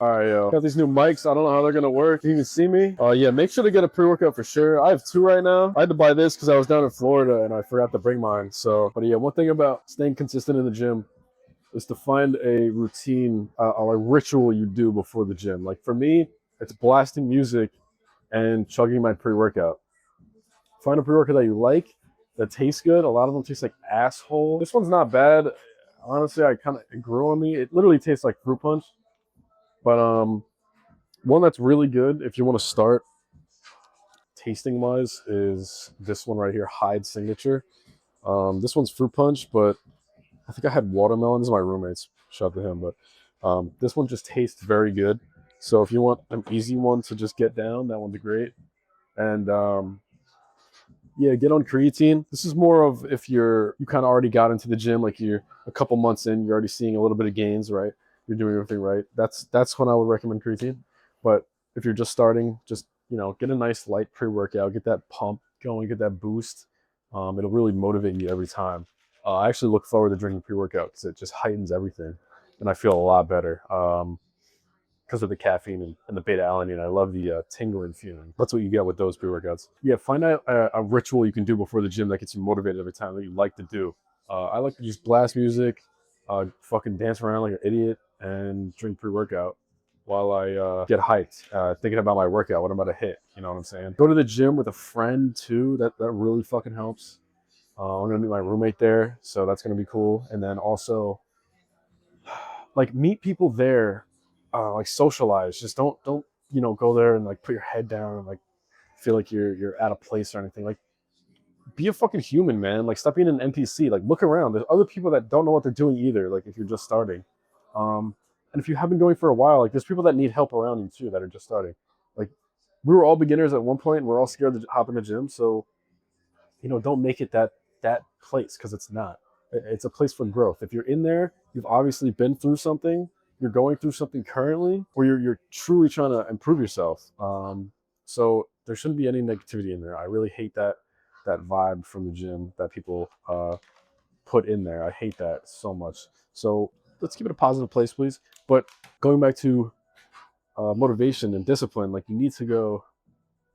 All right, yo. Got these new mics. I don't know how they're gonna work. You can see me. Yeah, make sure to get a pre-workout for sure. I have two right now. I had to buy this because I was down in Florida and I forgot to bring mine. But yeah, one thing about staying consistent in the gym is to find a routine, or a ritual you do before the gym. Like for me, it's blasting music and chugging my pre-workout. Find a pre-workout that you like, that tastes good. A lot of them taste like asshole. This one's not bad. Honestly, it grew on me. It literally tastes like fruit punch. But one that's really good if you want to start tasting wise is this one right here, Hyde Signature. This one's fruit punch, but I think I had watermelon. This is my roommate's. Shout out to him. But this one just tastes very good. So if you want an easy one to just get down, that one's great. And yeah, get on creatine. This is more of if you kind of already got into the gym, like you're a couple months in, you're already seeing a little bit of gains, right? You're doing everything right. That's when I would recommend creatine. But if you're just starting, just get a nice light pre-workout, get that pump going, get that boost. It'll really motivate you every time. I actually look forward to drinking pre-workout because it just heightens everything, and I feel a lot better. Because of the caffeine and the beta alanine. I love the tingling feeling. That's what you get with those pre-workouts. Yeah, find out a ritual you can do before the gym that gets you motivated every time that you like to do. I like to just blast music, fucking dance around like an idiot, and drink pre-workout while I get hyped, thinking about my workout, what I'm about to hit. You know what I'm saying? Go to the gym with a friend too. That really fucking helps. I'm gonna meet my roommate there, so that's gonna be cool. And then also, like, meet people there, like socialize. Just don't go there and like put your head down and like feel like you're out of place or anything. Like, be a fucking human, man. Like, stop being an NPC. Like, look around. There's other people that don't know what they're doing either. Like, if you're just starting, and if you have been going for a while, like there's people that need help around you too that are just starting. Like, we were all beginners at one point, and we're all scared to hop in the gym. So don't make it that place, because it's not. It's a place for growth. If you're in there, you've obviously been through something. You're going through something currently, or you're truly trying to improve yourself. So there shouldn't be any negativity in there. I really hate that vibe from the gym that people put in there. I hate that so much. So let's keep it a positive place, please. But going back to motivation and discipline, like, you need to go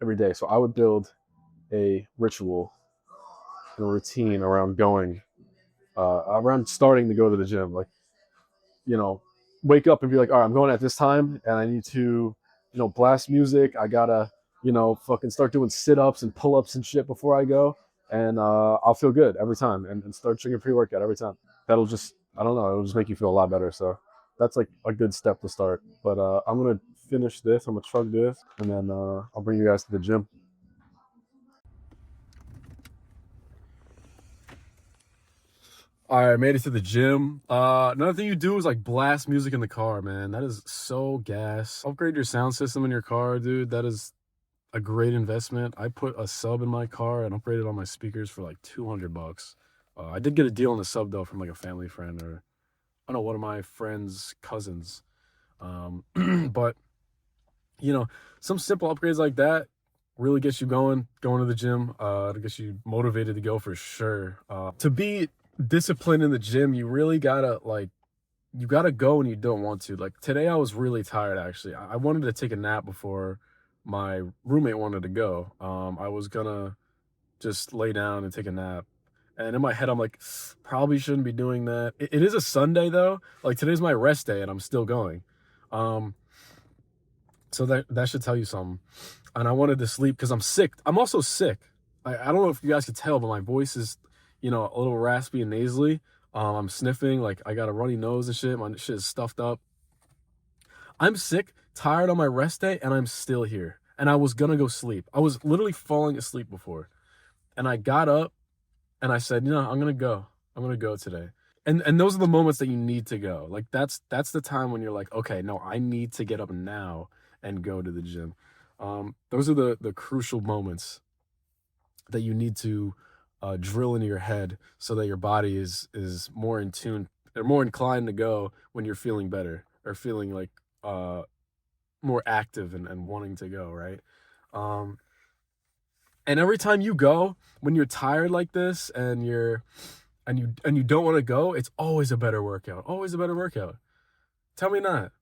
every day. So I would build a ritual and a routine around around starting to go to the gym. Like, wake up and be like, all right, I'm going at this time, and I need to, blast music. I gotta, fucking start doing sit-ups and pull-ups and shit before I go, and I'll feel good every time, and start drinking pre-workout every time. That'll just, I don't know, it'll just make you feel a lot better. So that's like a good step to start. But I'm gonna finish this. I'm gonna chug this, and then I'll bring you guys to the gym. All right, I made it to the gym. Another thing you do is like blast music in the car, man. That is so gas. Upgrade your sound system in your car, dude. That is a great investment. I put a sub in my car and upgraded all my speakers for like $200. I did get a deal on the sub though from like a family friend, or I don't know, one of my friend's cousins. But some simple upgrades like that really gets you going to the gym, to get you motivated to go for sure. To be disciplined in the gym, you really gotta you gotta go when you don't want to. Like today, I was really tired actually. I wanted to take a nap before my roommate wanted to go. I was gonna just lay down and take a nap. And in my head, I'm like, probably shouldn't be doing that. It is a Sunday though. Like today's my rest day, and I'm still going. Um, so that should tell you something. And I wanted to sleep because I'm sick. I'm also sick. I don't know if you guys can tell, but my voice is, a little raspy and nasally. I'm sniffing, like I got a runny nose and shit. My shit is stuffed up. I'm sick, tired on my rest day, and I'm still here. And I was gonna go sleep. I was literally falling asleep before. And I got up and I said, I'm gonna go. I'm gonna go today. And those are the moments that you need to go. Like that's the time when you're like, okay, no, I need to get up now and go to the gym. Those are the crucial moments that you need to drill into your head so that your body is more in tune or more inclined to go when you're feeling better or feeling like uh, more active and wanting to go, right? Um, and every time you go, when you're tired like this and you don't want to go, it's always a better workout. Always a better workout. Tell me not.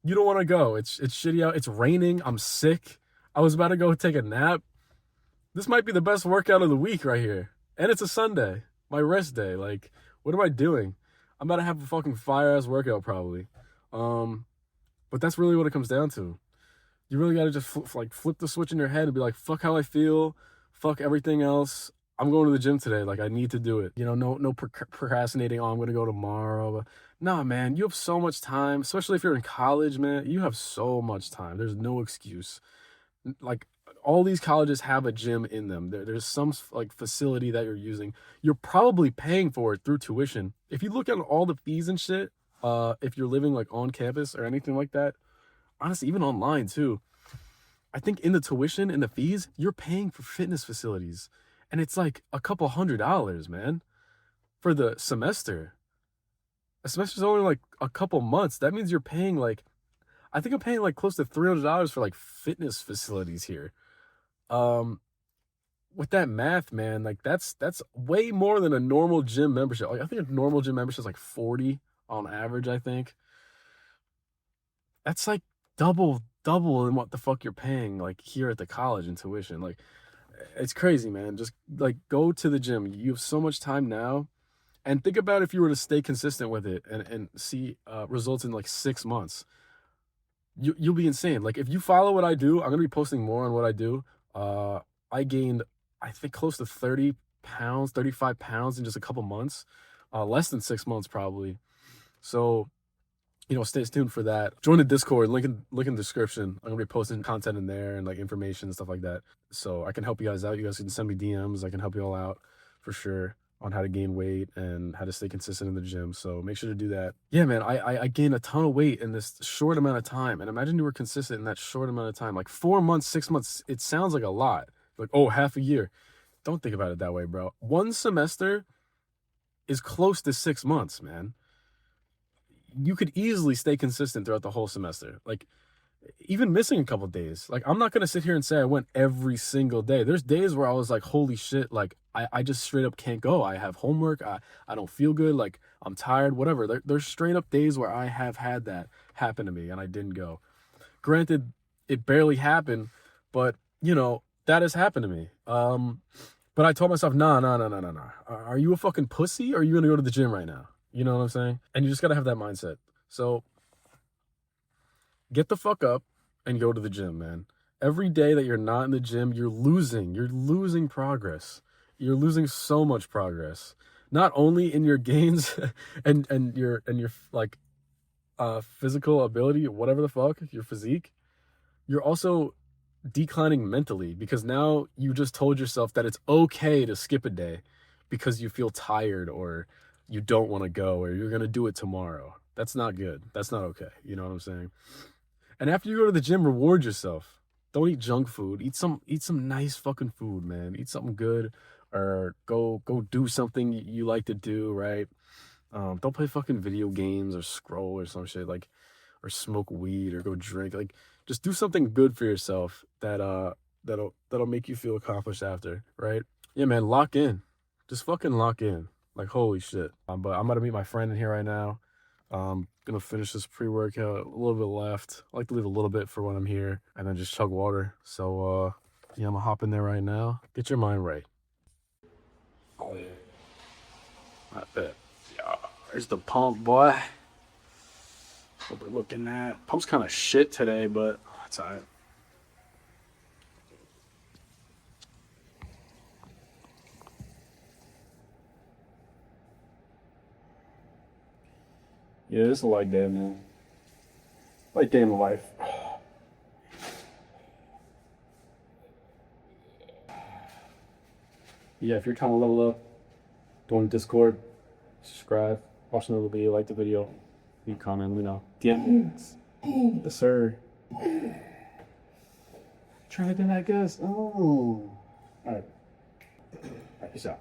You don't want to go. It's shitty out. It's raining. I'm sick. I was about to go take a nap. This might be the best workout of the week right here. And it's a Sunday, my rest day. Like, what am I doing? I'm about to have a fucking fire-ass workout probably. But that's really what it comes down to. You really got to just flip the switch in your head and be like, fuck how I feel, fuck everything else. I'm going to the gym today. Like, I need to do it. You know, no procrastinating. Oh, I'm going to go tomorrow. But nah, man, you have so much time, especially if you're in college, man. You have so much time. There's no excuse. Like, all these colleges have a gym in them. There's some like facility that you're using. You're probably paying for it through tuition. If you look at all the fees and shit, if you're living like on campus or anything like that, honestly, even online too, I think in the tuition and the fees, you're paying for fitness facilities. And it's like a couple $100, man, for the semester. A semester's only like a couple months. That means you're paying like, I think I'm paying like close to $300 for like fitness facilities here. With that math, man, like that's way more than a normal gym membership. Like I think a normal gym membership is like 40 on average, I think. That's like double in what the fuck you're paying like here at the college in tuition. Like it's crazy, man. Just like go to the gym. You have so much time now. And think about if you were to stay consistent with it and see results in like 6 months. You'll be insane. Like if you follow what I do, I'm gonna be posting more on what I do. I gained, I think, close to 30 pounds, 35 pounds in just a couple months, less than 6 months probably. So, you know, stay tuned for that. Join the Discord, link in the description. I'm gonna be posting content in there and like information and stuff like that. So I can help you guys out. You guys can send me DMs. I can help you all out for sure on how to gain weight and how to stay consistent in the gym. So make sure to do that. Yeah, man, I gained a ton of weight in this short amount of time. And imagine you were consistent in that short amount of time. Like 4 months, 6 months, it sounds like a lot. Like, oh, half a year. Don't think about it that way, bro. One semester is close to 6 months, man. You could easily stay consistent throughout the whole semester. Like, even missing a couple days. Like, I'm not going to sit here and say I went every single day. There's days where I was like, holy shit, like, I just straight up can't go. I have homework. I don't feel good. Like, I'm tired, whatever. There's straight up days where I have had that happen to me and I didn't go. Granted, it barely happened, but, you know, that has happened to me. But I told myself, nah. Are you a fucking pussy or are you going to go to the gym right now? You know what I'm saying? And you just got to have that mindset. So get the fuck up and go to the gym, man. Every day that you're not in the gym, you're losing progress. You're losing so much progress. Not only in your gains and your like physical ability, whatever the fuck, your physique, you're also declining mentally because now you just told yourself that it's okay to skip a day because you feel tired or you don't want to go or you're going to do it tomorrow. That's not good. That's not okay. You know what I'm saying? And after you go to the gym, reward yourself. Don't eat junk food. Eat some nice fucking food, man. Eat something good or go do something you like to do, right? Don't play fucking video games or scroll or some shit like or smoke weed or go drink. Like just do something good for yourself that'll make you feel accomplished after, right? Yeah, man, lock in. Just fucking lock in. Like holy shit. But I'm about to meet my friend in here right now. Gonna finish this pre-workout, a little bit left. I like to leave a little bit for when I'm here and then just chug water. So yeah, I'm gonna hop in there right now. Get your mind right. Oh yeah. I bet. Yeah, there's the pump, boy. What we're looking at. Pump's kind of shit today, but it's alright. Yeah, it's a light day, man. Light day in the life. Yeah, if you're trying to level up, join Discord, subscribe, watch another video, like the video, leave a comment, let me know. DM. Yes, sir. Trying to do that, guys. Oh. Alright. Alright, peace out.